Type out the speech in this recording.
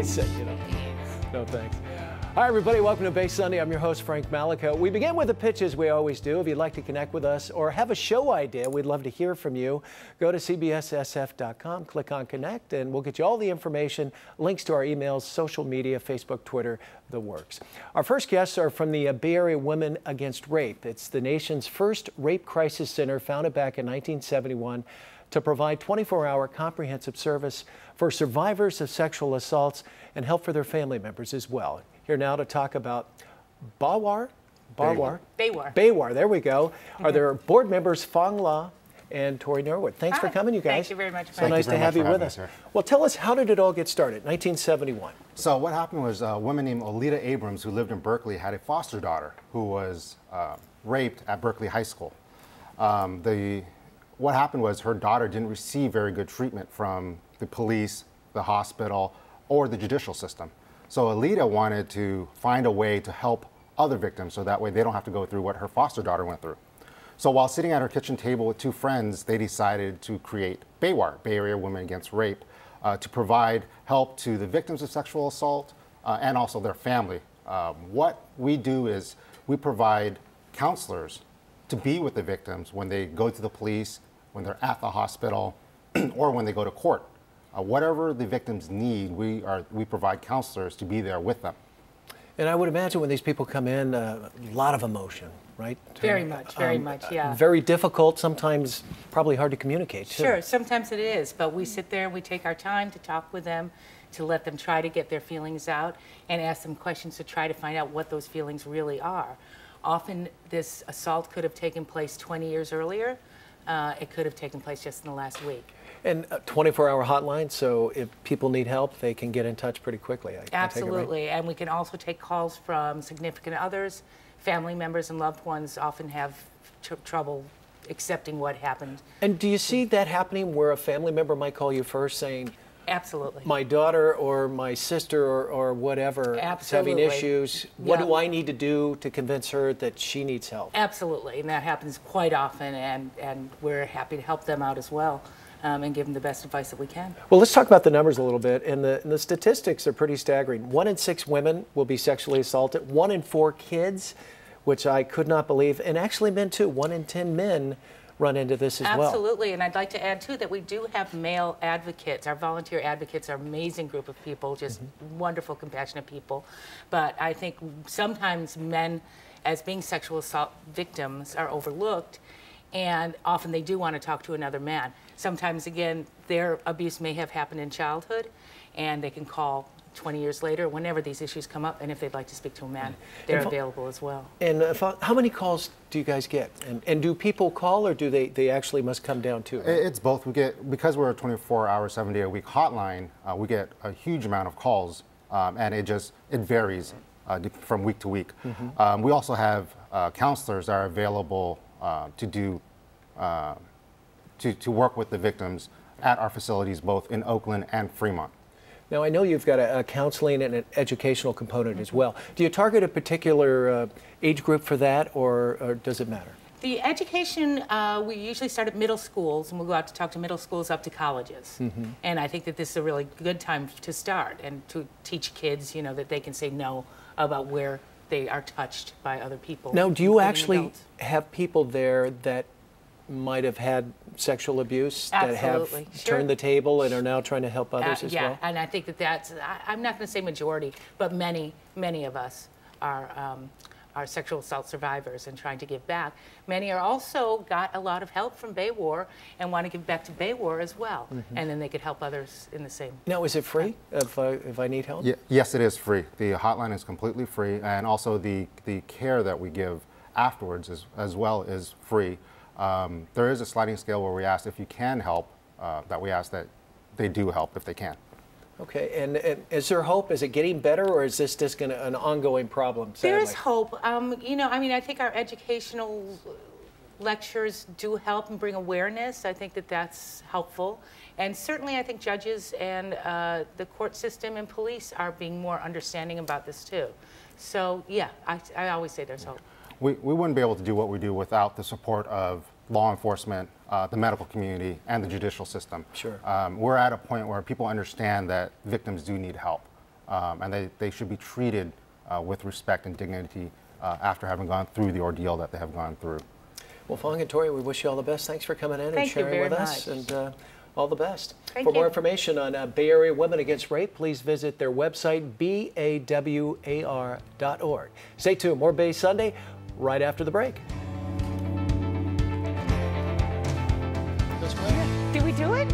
said, you know, no thanks. Hi, everybody. Welcome to Bay Sunday. I'm your host, Frank Malico. We begin with the pitch as we always do. If you'd like to connect with us or have a show idea, we'd love to hear from you. Go to cbssf.com, click on Connect, and we'll get you all the information, links to our emails, social media, Facebook, Twitter, the works. Our first guests are from the Bay Area Women Against Rape. It's the nation's first rape crisis center, founded back in 1971 to provide 24-hour comprehensive service for survivors of sexual assaults and help for their family members as well. Here now to talk about BAWAR. BAWAR, there we go. Are their board members Fong La and Tori Norwood. Thanks for coming, you guys. Thank you very much. So nice to have you with us. Well, tell us, how did it all get started? 1971. So what happened was a woman named Olita Abrams, who lived in Berkeley, had a foster daughter who was raped at Berkeley High School. What happened was her daughter didn't receive very good treatment from the police, the hospital, or the judicial system. So Olita wanted to find a way to help other victims so that way they don't have to go through what her foster daughter went through. So while sitting at her kitchen table with two friends, they decided to create BAWAR, Bay Area Women Against Rape, to provide help to the victims of sexual assault and also their family. What we do is we provide counselors to be with the victims when they go to the police, when they're at the hospital, or when they go to court. Whatever the victims need, we provide counselors to be there with them. And I would imagine when these people come in, a lot of emotion, right? Very much, yeah. Very difficult, sometimes probably hard to communicate, too. Sure, sometimes it is, but we sit there and we take our time to talk with them, to let them try to get their feelings out and ask them questions to try to find out what those feelings really are. Often this assault could have taken place 20 years earlier. It could have taken place just in the last week. And a 24-hour hotline, so if people need help, they can get in touch pretty quickly. Absolutely, take it, right? And we can also take calls from significant others. Family members and loved ones often have trouble accepting what happened. And do you see that happening where a family member might call you first saying, absolutely, my daughter or my sister or whatever is having issues, what do I need to do to convince her that she needs help? Absolutely, and that happens quite often, and we're happy to help them out as well. And give them the best advice that we can. Well, let's talk about the numbers a little bit. And the statistics are pretty staggering. 1 in 6 women will be sexually assaulted. 1 in 4 kids, which I could not believe. And actually men too. 1 in 10 men run into this as well. Absolutely. And I'd like to add too that we do have male advocates. Our volunteer advocates are an amazing group of people, just wonderful, compassionate people. But I think sometimes men, as being sexual assault victims, are overlooked. And often they do want to talk to another man. Sometimes, again, their abuse may have happened in childhood, and they can call 20 years later whenever these issues come up, and if they'd like to speak to a man, they're available as well. And how many calls do you guys get? And do people call, or do they actually must come down too? Right? It's both. We get, because we're a 24-hour, 7-day-a-week hotline, we get a huge amount of calls, and it varies from week to week. We also have counselors that are available to work with the victims at our facilities, both in Oakland and Fremont. Now, I know you've got a counseling and an educational component as well. Do you target a particular age group for that, or does it matter? The education, we usually start at middle schools, and we'll go out to talk to middle schools up to colleges. And I think that this is a really good time to start and to teach kids, you know, that they can say no about where they are touched by other people. Now, do you actually have people there that might have had sexual abuse, that have turned the table and are now trying to help others as well? Yeah, and I think that that's, I'm not going to say majority, but many of us are sexual assault survivors and trying to give back. Many are also got a lot of help from BAWAR and want to give back to BAWAR as well, and then they could help others in the same. Now, is it free if I need help? Yeah, yes, it is free. The hotline is completely free, and also the care that we give afterwards as well is free. There is a sliding scale where we ask if you can help, that we ask that they do help if they can. Okay, and is there hope? Is it getting better, or is this just an ongoing problem, sadly? There is hope. You know, I mean, I think our educational lectures do help and bring awareness. I think that that's helpful. And certainly I think judges and the court system and police are being more understanding about this too. So yeah, I always say there's hope. We wouldn't be able to do what we do without the support of law enforcement, the medical community, and the judicial system. Sure. We're at a point where people understand that victims do need help. and they should be treated with respect and dignity after having gone through the ordeal that they have gone through. Well, Fong and Tori, we wish you all the best. Thanks for coming in and sharing with us, and all the best. For more information on Bay Area Women Against Rape, please visit their website, BAWAR.org. Stay tuned. More Bay Sunday right after the break. Did we do it?